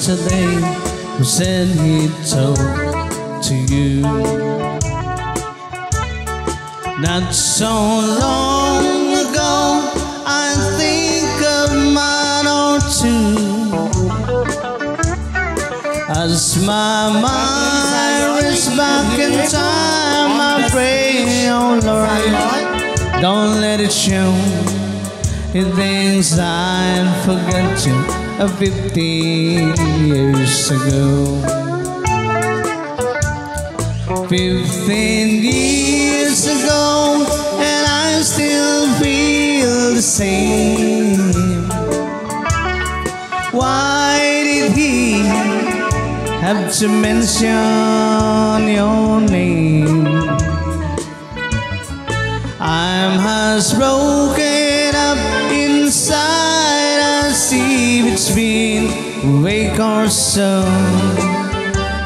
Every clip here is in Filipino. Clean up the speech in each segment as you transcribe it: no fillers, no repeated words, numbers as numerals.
yesterday who said he told to you. Not so long ago, I think a man or two. As my mind is back in time, I pray, oh Lord, don't let it show. He thinks I'd forget you 15 years ago. 15 years ago, and I still feel the same. Why did he have to mention your name? I'm as broken up inside as if it's been a week or so.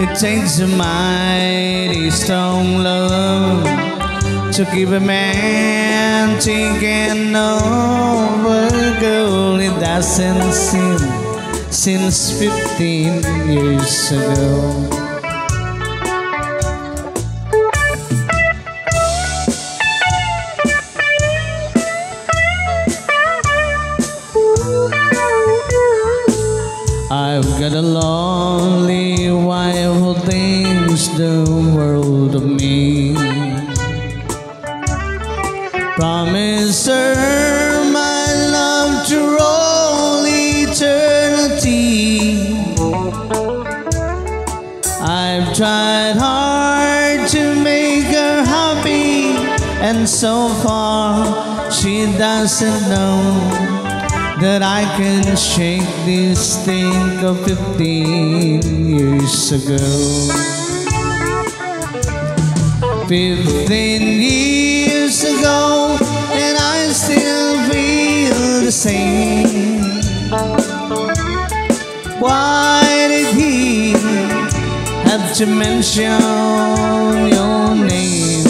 It takes a mighty strong love to keep a man thinking over a girl it doesn't seem since 15 years ago. I've got a lonely wife who thinks the world of me. Promise her my love to all eternity. I've tried hard to make her happy, and so far she doesn't know that I can shake this thing of 15 years ago. 15 years ago, and I still feel the same. Why did he have to mention your name?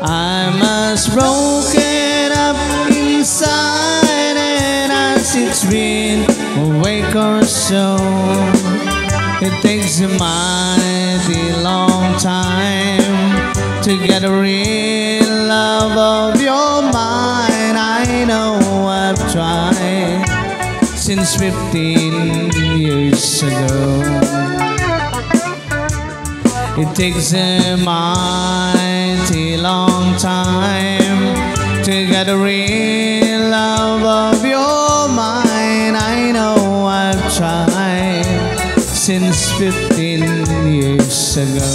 I'm as broken up inside, and as it's been a week or so. It takes a mighty long time to get a real love of your mind. I know I've tried since 15 years ago. It takes a mighty long time to get a real love of your mind. I know I've tried since 15 years ago.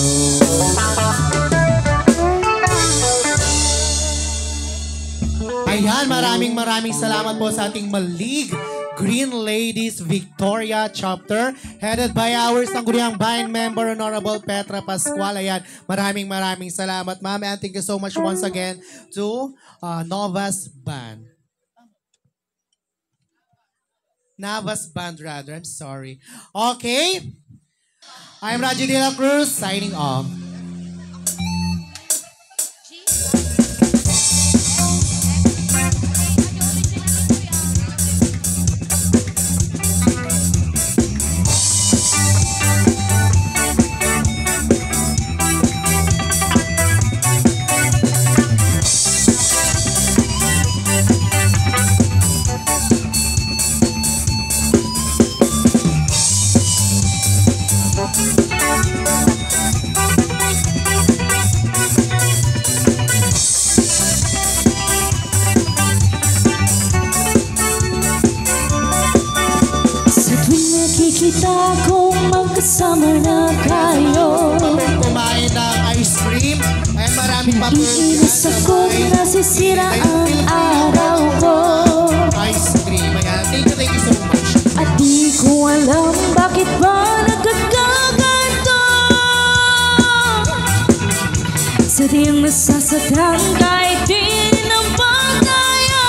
Ayan, maraming salamat po sa ating Malig Green Ladies Victoria Chapter, headed by our Sangguniang Bayan member, Honorable Petra Pascual. Ayan, maraming salamat, ma'am. And thank you so much once again to Novas Band. Navas Band rather, I'm sorry. Okay, I'm Raji De La Cruz, signing off. Kita kung magkasama na tayo, kumain ng ice cream, ay maraming pa po. Iinis ako, nasisira ang araw ko. Ice cream, ayan. Thank you so much. At di ko alam bakit ba nagkakaganto. Sa diyang nasasaktan kahit di naman tayo.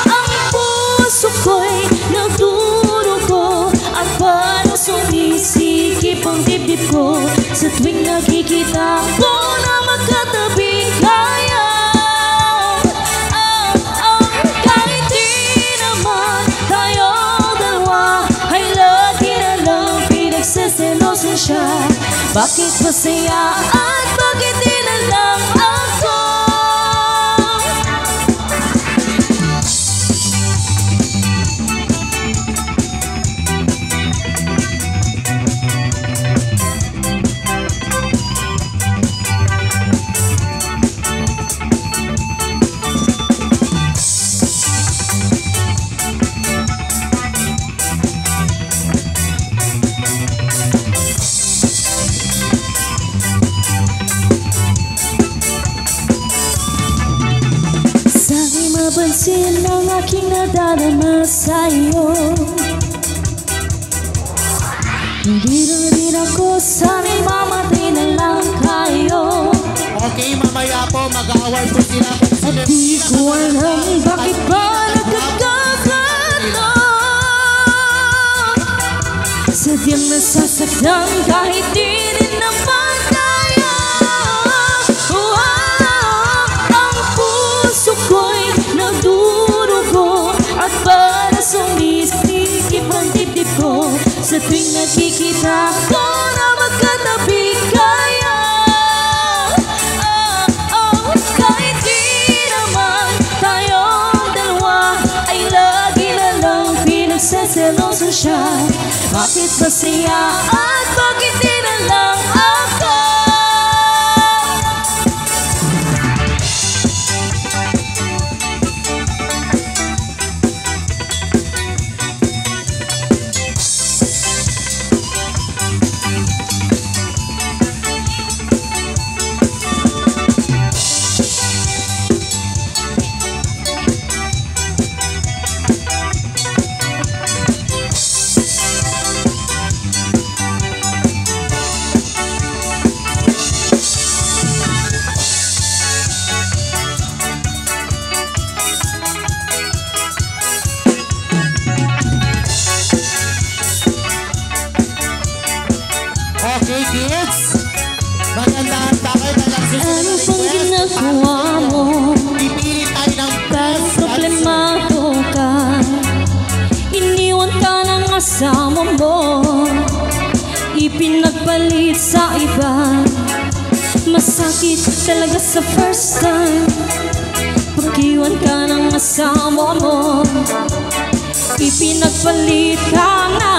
Ang puso ko'y nagdurugo at parang sumisikip ang dibdib ko sa tuwing nakikita ko na magkatabing kaya. Kahit di naman siya? Bakit masaya at bakit di na lang ako? Mapansin ang aking nadarama sa'yo. Hindi rin ako sana'y mamatay na lang kayo. Okay, mamaya po, mag-award po sila. At di ko alam bakit ba nagkakagano. Sadyang nasasaktan kahit di rin naman tayo. Ang puso ko'y nagdurugo at para sumisikip ang dibdib ko sa tuwing nakikita ko na magkatabi kayo. Kahit di naman tayong dalawa ay lagi na lang pinagseseloso siya. Bakit ba siya at bakit di na lang ako? Okay, kids. Magandaan tayo na lang susunod Ano na pang request. ginagawa mo? Pipili tayo ng best Problemado ka. Iniwan ka ng asawa mo, ipinagpalit sa iba. Masakit talaga sa first time. Pag-iwan ka ng asawa mo, ipinagpalit ka na.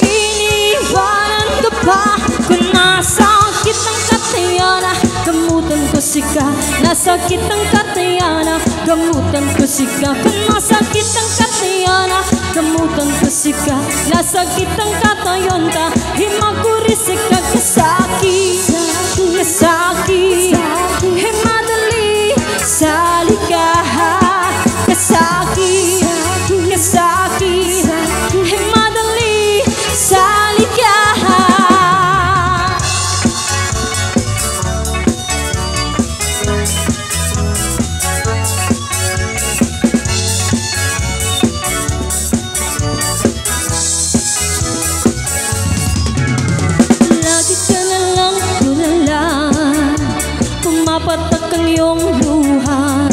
Iniwanan ka pa kung nasakit ang katayana. Gamutan ko sika, nasakit ang katayana. Gamutan ko sika, kung nasakit ang katayana. Gamutan ko sika, nasakit ang katayana. Himagurisika kasaki, kasaki. Himadali salika, kasaki, kasaki. Himadali salika. Lagi ka na lang tulala, pumapatak ang iyong luha.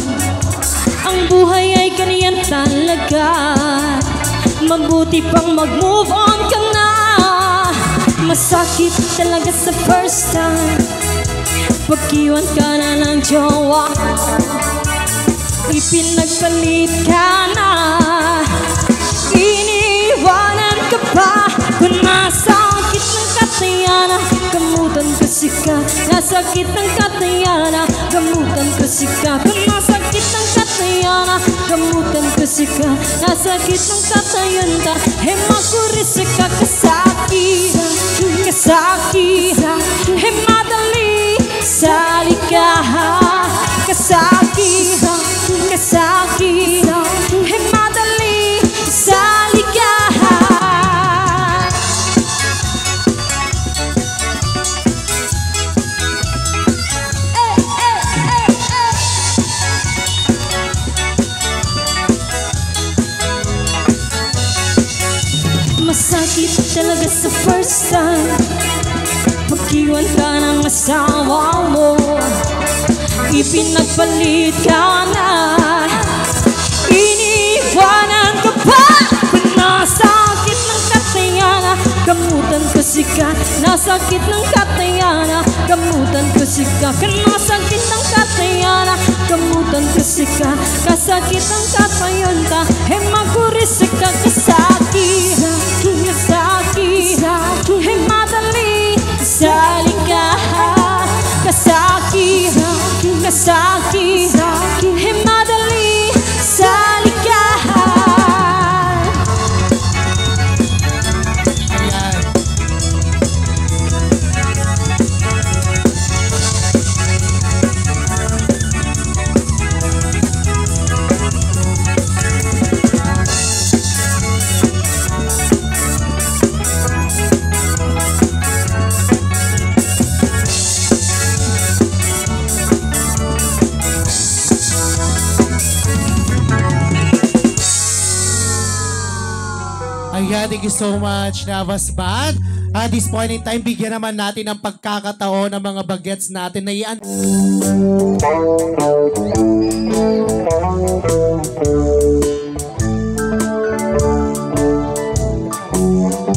Ang buhay ay ganyan talaga, mabuti pang mag-move on ka na. Masakit talaga sa first time, pag-iwan ka na ng jowa, ipinagpalit ka na. Iniwanan ka pa kung nasakit ng katayana. Gamutan ko sika, nasakit ng katayana. Gamutan ko sika, kung nasakit ng katayana. Gamutan ko sika, nasakit ng katayana. Hemakurisika kasaki, kasaki. Hemadali salika, kasaki, kasaki. Hemadali salika. Masakit talaga sa first time, pag-iwan ka ng asawa mo, ipinagpalit ka na. Iniwanan ka pa kung nasakit ng katayana. Gamutan ko sika, nasakit ng katayana. Gamutan ko sika, kanasakit ng katayana. Gamutan ko sika, kasakit ng katayanta. Hemaguri sika, kasaki, kasaki, hemadali, salingkahan. Kasaki, kasaki, hemadali, salingkahan. Ayan. Ayan, thank you so much, Navas Band. At this point in time, bigyan naman natin ng pagkakataon ng mga bagets natin na iyan.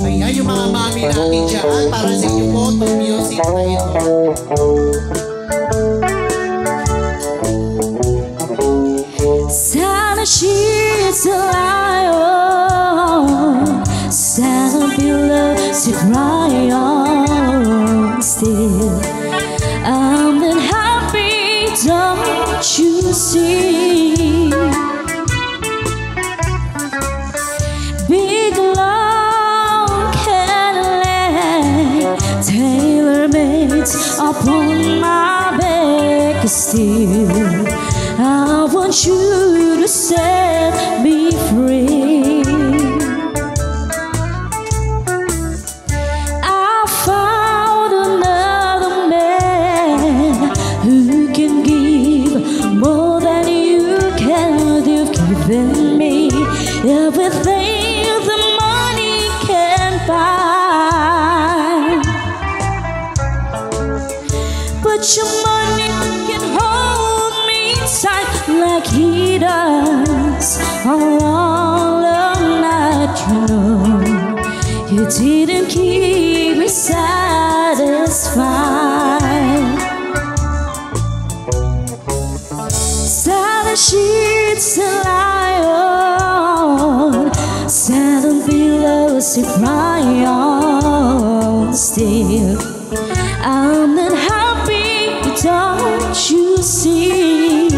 Ayan, yung mga mami natin dyan, para sa inyo po, itong music na ito. Sana she's a lion, Santa below to cry on still. I'm unhappy, don't you see? Big long Cadillac, tailor-made upon my back still. I want you to set me free. I found another man who can give more than you can. You've given me everything the money can buy, but your money can hold me tight like he does all of night. You know, you didn't keep me satisfied. Silent sheets to lie on, silent pillows to cry on still. I'm not happy, don't you see?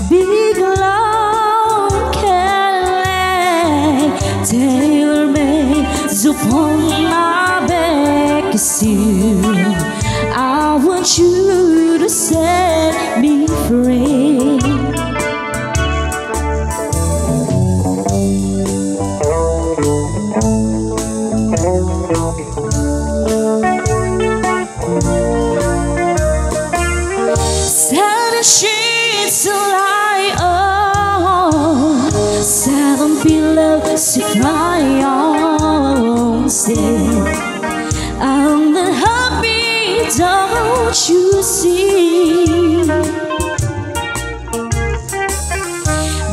Big long Cadillac, tailor-made upon my back still. I want you to set me free. Silent sheets to lie on, silent pillows to cry on still. I'm not happy, don't you see?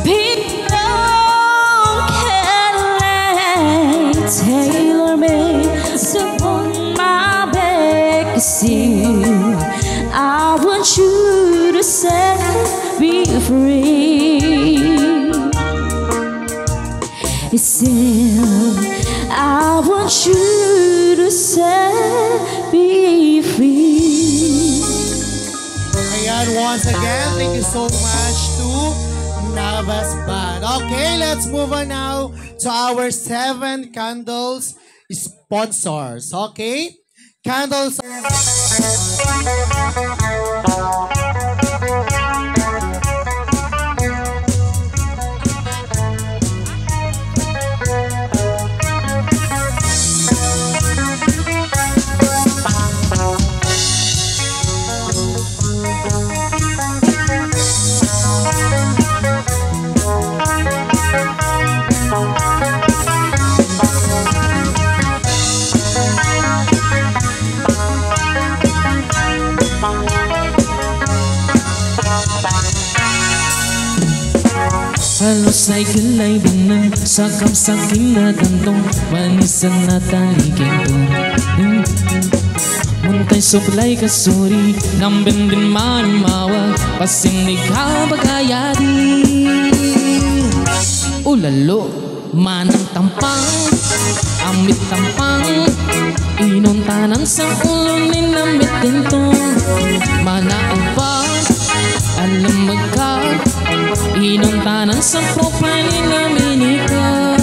Big long Cadillac, tailor-made upon my back still. I want you to set me free. Still, I want you to set me free. Ayan, once again, thank you so much to Navas Band. Okay, let's move on now to our 7 candles sponsors. Okay? Candles. Isa'y kilay binang sakam sakin na kantong manisan na taligin to. Muntay suplay kasuri nambin din manimawa pasindig ka bagayadi. Ulalo manang tampang amit tampang inuntanan sa ulo ni namit dintong manaubang alam magkat inuntanan sa profile ni naminika.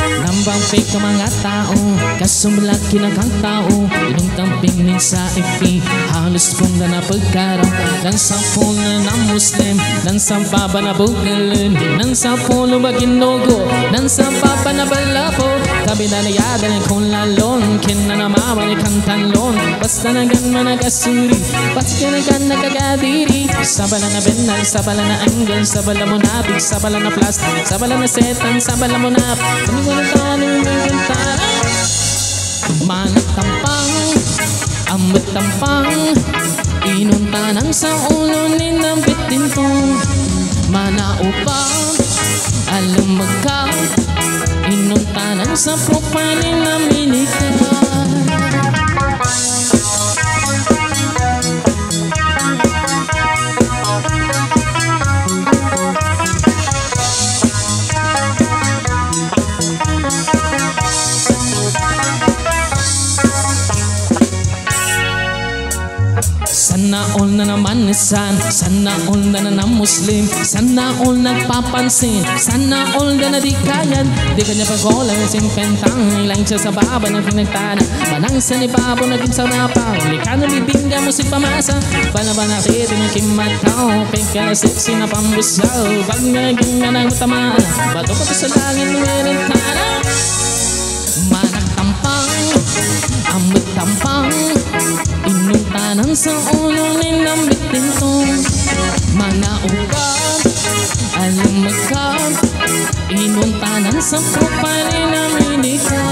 Nambang fake ka mga tao kasumlaki na kang tao inong tampingin sa FB halos kong na napagkaraw nang sa phone na Muslim nang sa baba na bugalan nang sa phone baginogo nang sa baba na balapo kabila na yadan kong lalon kinanamawa ni kang tanlon basta nagan managasuri basta nagan nagagadiri sabala na benal sabala na angle sabala mo nabig sabala na plastic sabala na setan sabala mo na manang tampang amit tampang inuntanan sa ulo ni nambit dintong manaupang alam magka inuntanan sa profile ni naminika. Sana all na naman isan, sana all na na Muslim, sana all nagpapansin, sana all na di kayan. Di kanya pag-olang simpentang, ilang siya sa baba ng pinagtana. Manang sa ni Babo naging sa napang, likano libingga musik pamasa. Bala ba natin ng kimataw, peka na sexy na pambusaw. Pag naging na ng tamaan, bato ko sa langit ng erentana. Manang tampang, amit tampang, inuntanan sa ulo ni nambit dintong manaupan alam magkat inuntanan sa profile ni naminika.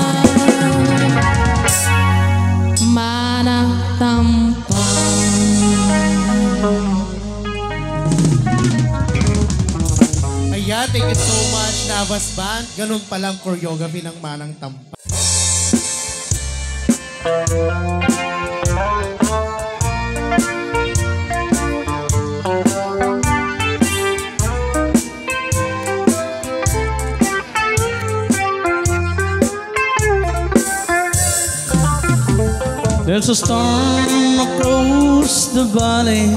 Manatampang. Ayan, thank you so much, Navas Band. Ganun palang choreography ng Manang Tampang. There's a storm across the valley.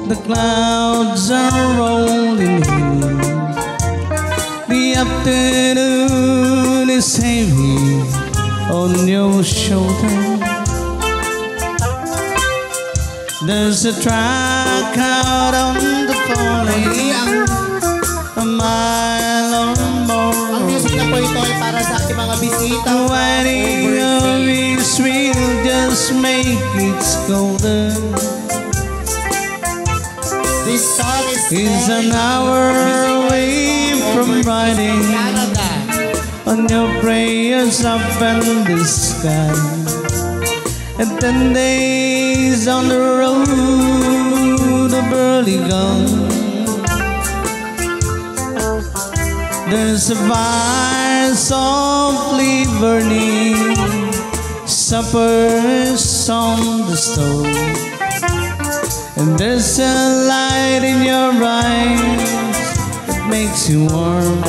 The clouds are rolling in. The afternoon is heavy on your shoulder. There's a track out on the valley, a mile or more. Ang music na po ito ay para sa ating mga bisita. The wedding of his will just make it golden. This song Is an hour away from riding Canada. on your prayers up in the sky, and 10 days on the road of early gone. There's a fire softly burning, supper's on the stove, and there's a light in your eyes that makes you warm.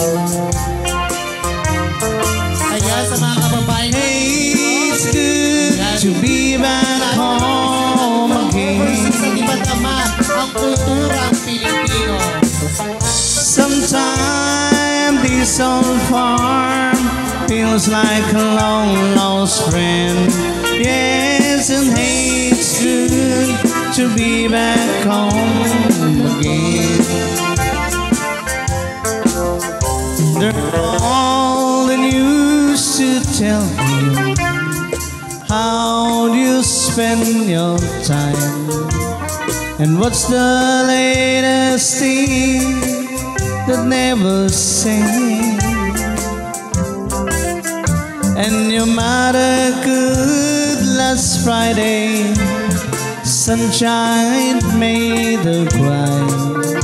Ayan sa mga kababayan. Hey, it's good to be back home again. Sa iba't ama ang kulturang Pilipino. Sometimes this old farm feels like a long lost friend. Yes, and hey, it's good to be back home again. They're all the news to tell you how do you spend your time, and what's the latest thing that never sing. And your mother could last Friday, sunshine made her cry.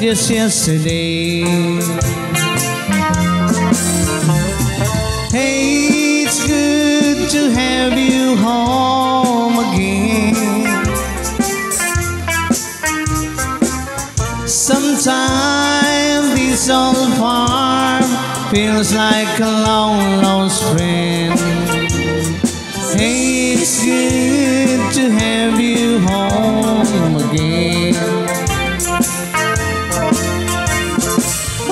just yesterday. Hey, it's good to have you home again. Sometimes this old farm feels like a long lost friend. Hey, it's good to have you home again.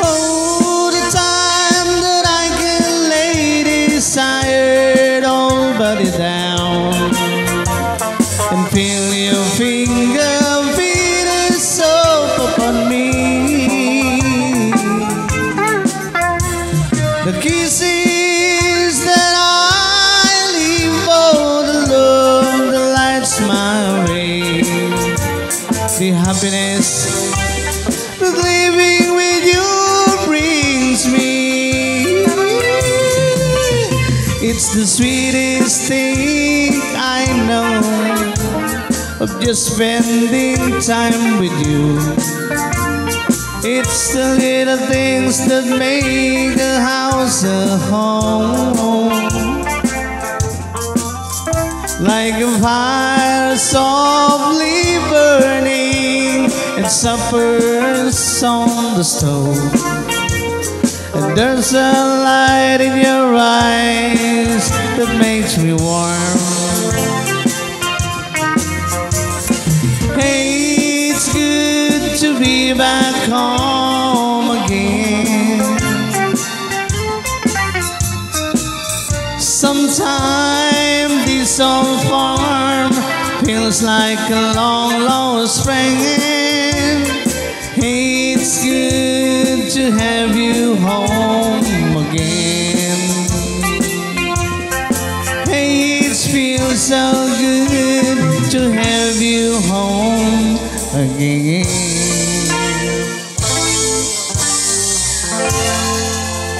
Oh, the time that I can lay this tired old body down and feel your finger feel soap upon me. The kisses that I leave for the love that lights my way. The happiness that living with you brings me. It's the sweetest thing I know of just spending time with you. It's the little things that make a house a home. Like a fire softly burning and supper's on the stove. And there's a light in your eyes that makes me warm. Hey, it's good to be back home again. Sometimes this old farm feels like a long lost friend. Hey, it's good to have you home again. Hey, it feels so good to have you home again.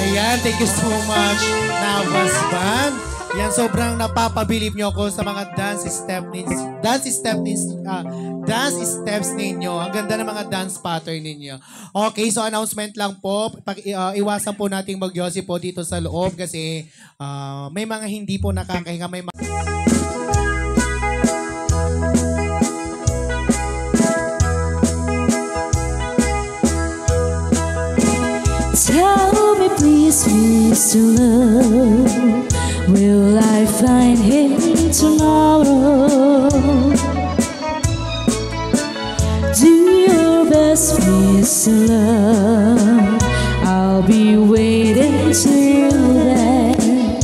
Ayan, thank you so much, Navas Band. Yan, sobrang napapabilib nyo ako sa mga dance steps ninyo. Ang ganda ng mga dance pattern ninyo. Okay, so announcement lang po. Iwasan po nating magyosi po dito sa loob kasi may mga hindi po nakakahinga. May mga... Tell me please, Mr. Love, will I find him tomorrow? Do your best, Mr. Love, I'll be waiting till then.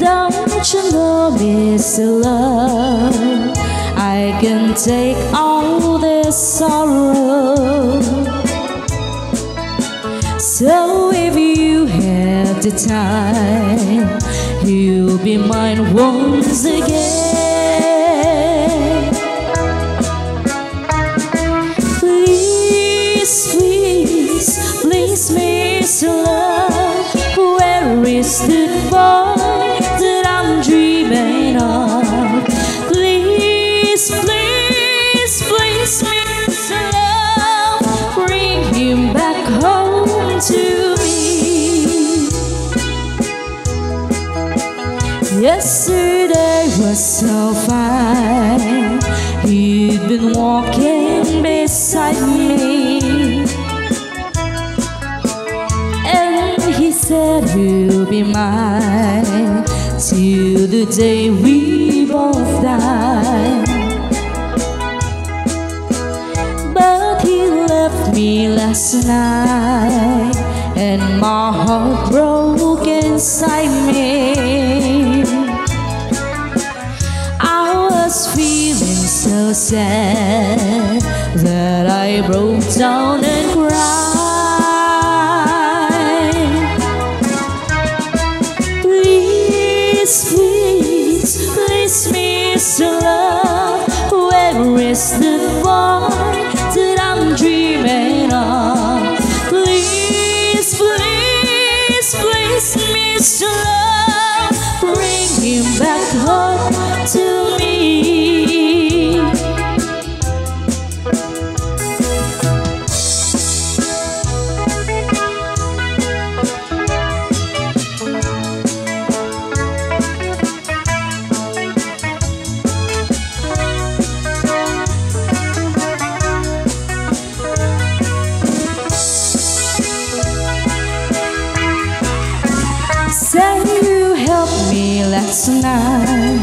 Don't you know, Mr. Love, I can take all this sorrow. So if you have the time, you'll be mine once again. Please, please, please, Mr. Love, where is the boy that I'm dreaming of? Please, please, please, Mr. Love, bring him back home to me. Yesterday was so fine. He'd been walking beside me, and he said he'll be mine till the day we both die. But he left me last night, and my heart broke inside me. I was feeling so sad that I broke down and cried. Please, please, please, Mr. Love, where is the boy that I'm dreaming of? Please, please, please, Mr. Love, bring him back home to me. tonight,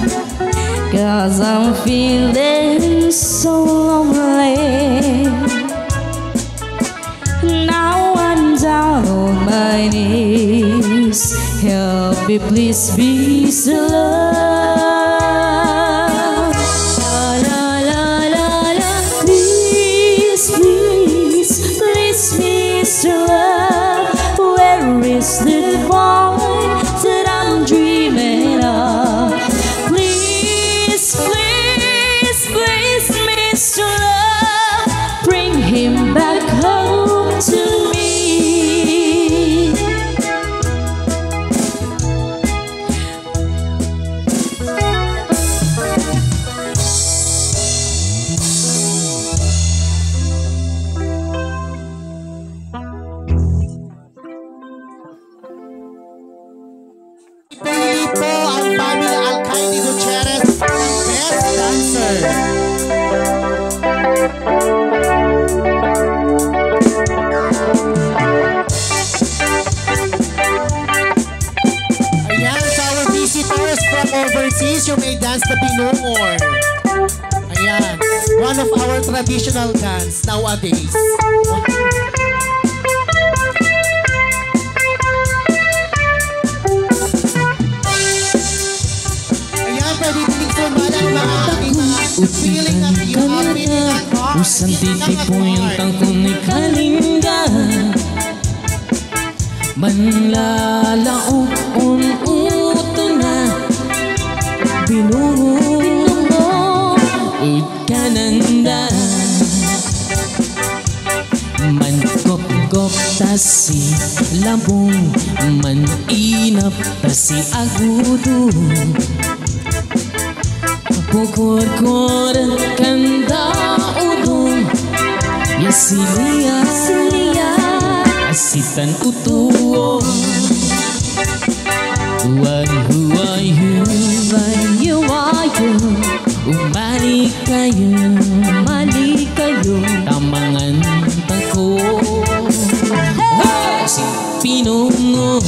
'cause I'm feeling so lonely. Now I'm down on my knees, help me please be still love. La la la la, please, please, please be still love. Where is the boy that I'm dreaming of? Please, please, please, Mr. Love, bring him back home to me. Pinili po ang Family Alcaide Gutierrez ng Best Dancer. Ayan, sa our visitors from overseas, you may dance the Binungor. Ayan, one of our traditional dance nowadays. Ayan, pwede tinig sumalan mga ating feeling at you are feeling at heart. Usang titipuyang tangkong ni Kalinga, manlalaok uto na binungo ikananda, mankop-kop ta si labong, maninap ta si agudo, pukor-kor kanda udong, yasilia asitan utuo, huway umali kayo tamangan tako, si Pinungo.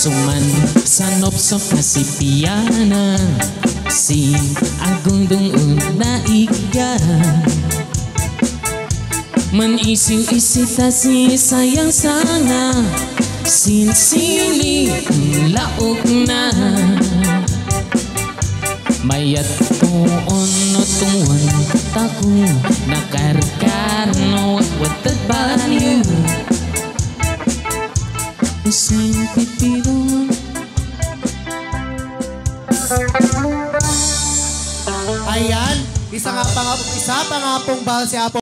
Suman sanop-sop na si Piana, si Agong Dungod na iga, man-isiw-isita si Sayang Sana, sinsili laok na, mayat tuon no tuon taku, nakarkar no watad baliw, sing pipirong. Ayan, isa pa nga pong bahal si Apo.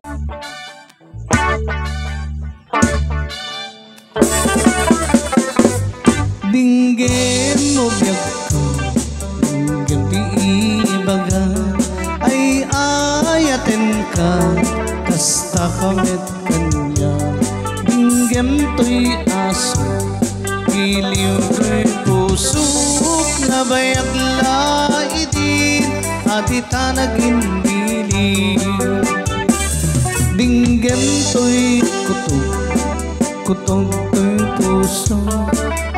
Dinggin mo biyak ko, dinggin di ibaga, ay ayatin ka, kasta kamit kanya. Dinggin to'y aso, giliw ko'y pusok, nabayak laidin, at itanagin biliw. Dinggin to'y kutog to'y puso,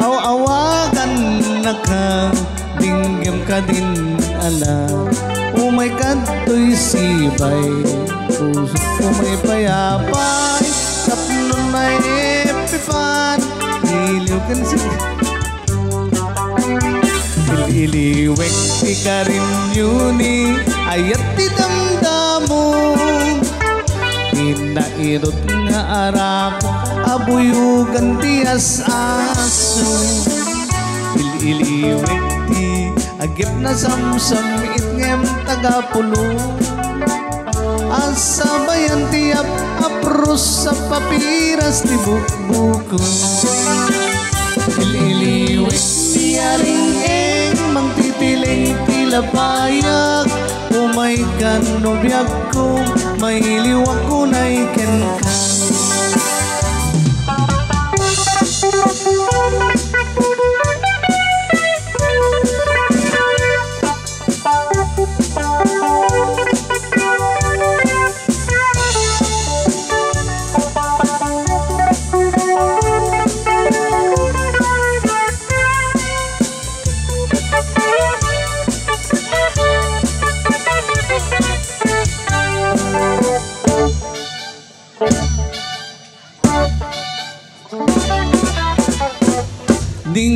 aw-awagan na ka, dinggin ka din ala. Umay ka to'y sibay, puso umay payapay, tapnon may epifan, iliw ka na siya. Iliwek ti ka rin yuni, ayat ti damdamo, inairot nga arako, abuyugan ti as-aso. Iliwek ti agip na samsam, itngem tagapulo, asabayan ti apros sa papiras ti bukbuko. Iliwek ti aring mangtitiling tilapayag, umay ka no biyag ko, may liwak ko na iken ka.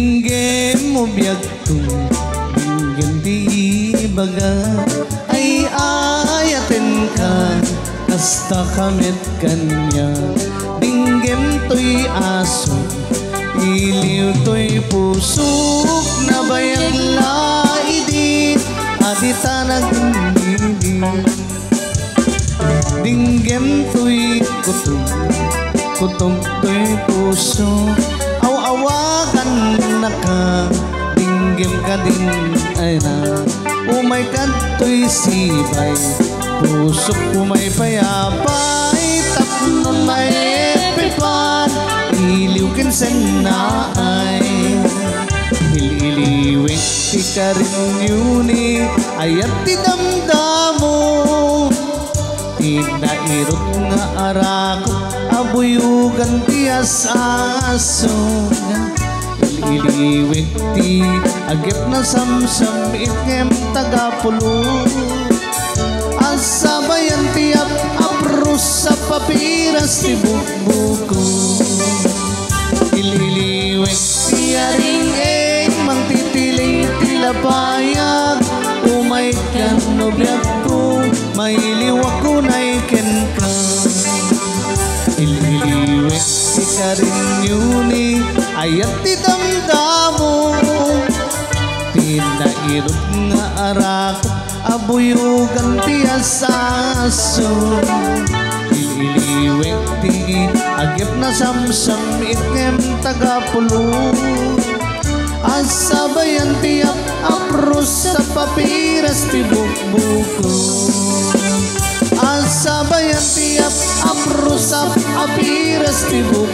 Dinggem mo biyag kong dinggem di baga ay ayaten ka kasta kamit kanya. Dinggem to'y aso iliw to'y pusok na bayang laidi adita nagdindi. Dinggem to'y kutom kutom to'y puso aw-awakan na ka. Dinggem ka din ay na umay ka to'y sibay pusok umay payapay tapnon may epipan iliw kinsen na ay ililiwing ti ka rin yuni ayat ti damdamo tinairot nga arako abuyugan ti asaso ililiwing ti agip na samsam itngem tagapulo asabayan ti aprus sa papiras ti bukbuko ililiwing ti aring mang titiling tilapayag umay kan nobyag ko mailiw ako na iken ka. Ililiwing ti ka rin yuni ayat ti damdamo tinairot nga arako abuyugan ti asaso ililiwing ti agip na samsam itngem tagapulo asabayan ti apros sa papiras ti bukbuko asabayan ti apros sa papiras ti bukbuko